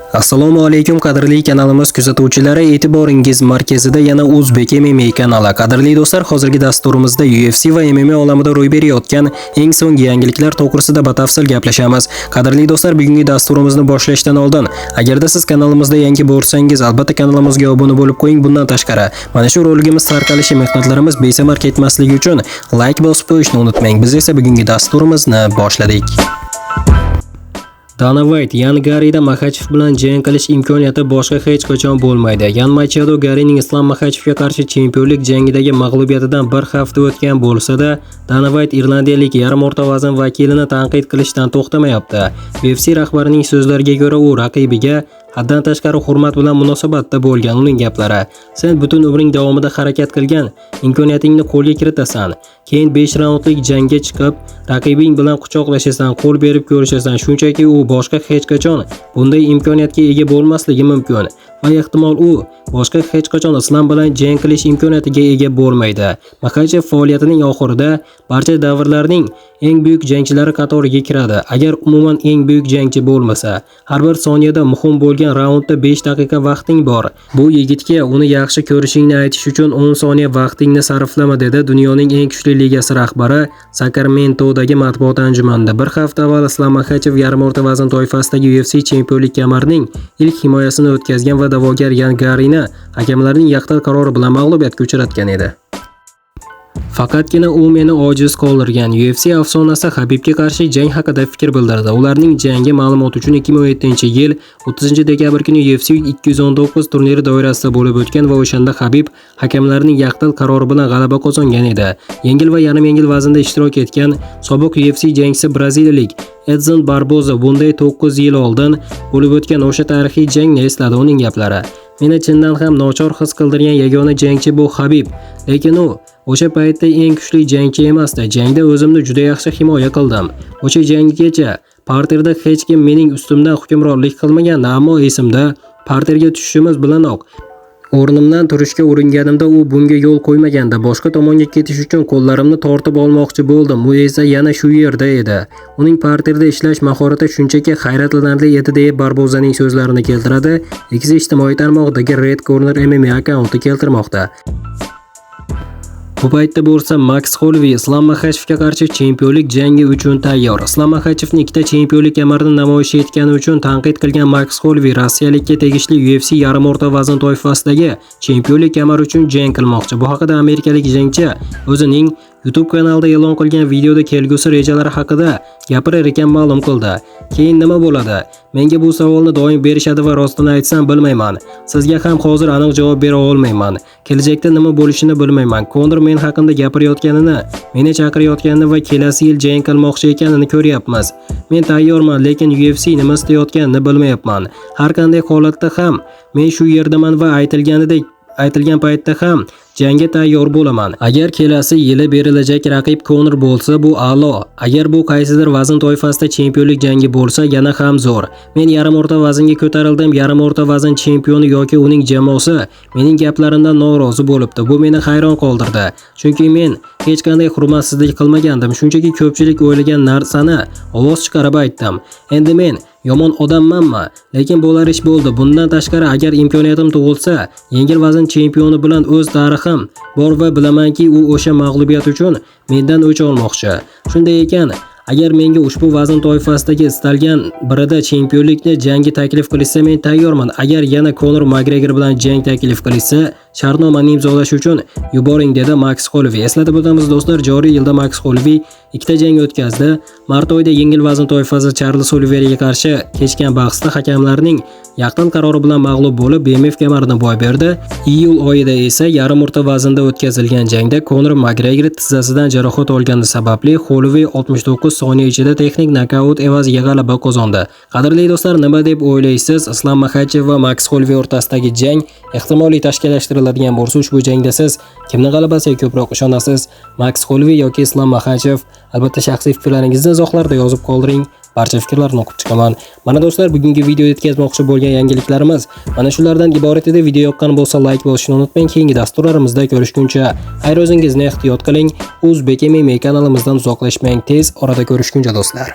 Assalomu alaykum qadrli kanalimiz kuzatuvchilari, e'tiboringiz markazida yana O'zbek MMA kanali. Qadrli do'stlar, hozirgi dasturimizda UFC va MMA olamida ro'y berayotgan eng so'nggi yangiliklar to'g'risida batafsil gaplashamiz. Qadrli do'stlar, bugungi dasturimizni boshlashdan oldin, agarda siz kanalimizda yangi bo'lsangiz, albatta kanalimizga obuna bo'lib qo'ying. Bundan tashqari, mana shu roligimiz tarqalishi mehnatlarimiz besamar ketmasligi uchun like bosib qo'yishni unutmang. Biz esa bugungi dasturimizni boshladik. Dana White Yan Garida Makhachev bilan jang qilish imkoniyati boshqa hech qachon bo'lmaydi. Yan Machado Garyning Islam Makhachevga qarshi chempionlik jangidagi mag'lubiyatidan bir hafta o'tgan bo'lsa-da, Dana White irlandiyalik yarim o'rta vazn vakilini tanqid qilishdan to'xtamayapti. UFC rahbarining so'zlariga ko'ra, u raqibiga haddan tashqari hurmat bilan munosabatda bo'lgan. Uning gaplari: "Sen butun umring davomida harakat qilgan imkoniyatingni qo'lga kiritasan. Keyin 5 raundlik jangga chiqib, raqibing bilan quchoqlashasan, qo'l berib ko'rishasan. Shunchaki u boshqa hech qachon bunday imkoniyatga ega bo'lmasligi mumkin va ehtimol u boshqa hech qachon Islom bilan jang qilish imkoniyatiga ega bo'lmaydi." Makhachev faoliyatining oxirida barcha davrlarning eng buyuk jangchilari qatoriga kiradi. Agar umuman eng buyuk jangchi bo'lmasa, har bir soniyada muhim bo'lgan raundda 5 daqiqa vaqting bor. Bu yigitga uni yaxshi ko'rishingni aytish uchun 10 soniya vaqtingni sarflama, dedi dunyoning eng kuchli ligasi rahbari Sakramentodagi matbuot anjumanida. Bir hafta avval Islam Makhachev yarim o'rta vazn toifasidagi UFC chempionlik kamarining ilk himoyasini o'tkazgan va da'vogar Yan Garyni hakamlarning yaqtin qarori bilan mag'lubiyatga uchratgan edi. Faqatgina u meni ojiz qoldirgan. UFC afsonasi Habibga qarshi jang haqida fikr bildirdi. Ularning jangi ma'lumot uchun 2017-yil 30-dekabr kuni UFC 219 turniri doirasida bo'lib o'tgan va o'shanda Habib hakamlarning yaqtin qarori bilan g'alaba qozongan edi. Yengil va yarim yengil vaznda ishtirok etgan sobiq UFC jangchisi braziliyalik Edson Barboza bunday 9 yil oldin bo'lib o'tgan o'sha tarixiy jangni esladi. Uning gaplari: "Meni chindan ham nochor his qildirgan yagona jangchi bu Habib, lekin u o'sha paytda eng kuchli jangchi emasdi. Jangda o'zimni juda yaxshi himoya qildim. O'sha janggacha parterda hech kim mening ustimdan hukmronlik qilmagandi, ammo esimda, parterga tushishimiz bilanoq o'rnimdan turishga uringanimda u bunga yo'l qo'ymagandi. Boshqa tomonga ketish uchun qo'llarimni tortib olmoqchi bo'ldim. U esa yana shu yerda edi. Uning parterda ishlash mahorati shunchaki hayratlanarli edi", deb Barbozaning so'zlarini keltiradi. X ijtimoiy tarmog'idagi Red Corner MMA akkaunti keltirmoqda. Bu paytda bo'lsa Max Holloway Islam Makhachevga qarshi chempionlik jangi uchun tayyor. Islam Makhachevning ikkita chempionlik kamarini namoyish etgani uchun tanqid qilgan Max Holloway rossiyalikka tegishli UFC yarim o'rta vazn toifasidagi chempionlik kamari uchun jang qilmoqchi. Bu haqida amerikalik jangchi o'zining YouTube kanalida e'lon qilgan videoda kelgusi rejalari haqida gapirar ekan ma'lum qildi. "Keyin nima bo'ladi? Menga bu savolni doim berishadi va rostini aytsam bilmayman. Sizga ham hozir aniq javob bera olmayman. Kelajakda nima bo'lishini bilmayman. Konor men haqimda gapirayotganini, meni chaqirayotganini va kelasi yil jang qilmoqchi ekanini ko'ryapmiz. Men tayyorman, lekin UFC nima istayotganini bilmayapman. Har qanday holatda ham men shu yerdaman va aytilgan paytda ham jangga tayyor bo'laman. Agar kelasi yili berilajak raqib Konor bo'lsa, bu a'lo. Agar bu qaysidir vazn toifasida chempionlik jangi bo'lsa, yana ham zo'r. Men yarim o'rta vaznga ko'tarildim. Yarim o'rta vazn chempioni yoki uning jamoasi mening gaplarimdan norozi bo'libdi. Bu meni hayron qoldirdi. Chunki men hech qanday hurmatsizlik qilmagandim. Shunchaki ko'pchilik o'ylagan narsani ovoz chiqarib aytdim. Endi men yomon odammanmi? Lekin bo'lar ish bo'ldi. Bundan tashqari, agar imkoniyatim tug'ilsa, yengil vazn chempioni bilan o'z tarixim bor va bilamanki, u o'sha mag'lubiyat uchun mendan o'ch olmoqchi. Shunday ekan, agar menga ushbu vazn toifasidagi istalgan birida chempionlikni jangi taklif qilishsa, men tayyorman. Agar yana Conor McGregor bilan jang taklif qilishsa, shartnomani imzolash uchun yuboring", dedi Max Holloway. Eslatib o'tamiz do'stlar, joriy yilda Max Holloway ikkita jang o'tkazdi. Mart oyida yengil vazn toifasida Charles Oliveiraga qarshi kechgan bahsda hakamlarning yaqin qarori bilan mag'lub bo'lib, BMF kamarini boy berdi. Iyul oyida esa yarim o'rta vaznda o'tkazilgan jangda Conor McGregor tizzasidan jarohat olgani sababli Holloway 69 soniya ichida texnik nokaut evaziga g'alaba qozondi. Qadrli do'stlar, nima deb o'ylaysiz? Islam Makhachev va Max Holloway o'rtasidagi jang ehtimoliy tashkillashtiriladigan bo'lsa, ushbu jangda siz kimning g'alabasiga ko'proq ishonasiz? Max Holloway yoki Islam Makhachev? Albatta shaxsiy fikrlaringizni izohlarda yozib qoldiring. Barcha fikrlarni o'qib chiqaman. Mana do'stlar, bugungi videoda yetkazmoqchi bo'lgan yangiliklarimiz mana shulardan iborat edi. Video yoqqan bo'lsa like bosishni unutmang. Keyingi dasturlarimizda ko'rishguncha xayr, o'zingizni ehtiyot qiling. O'zbek MMA kanalimizdan uzoqlashmang. Tez orada ko'rishguncha do'stlar.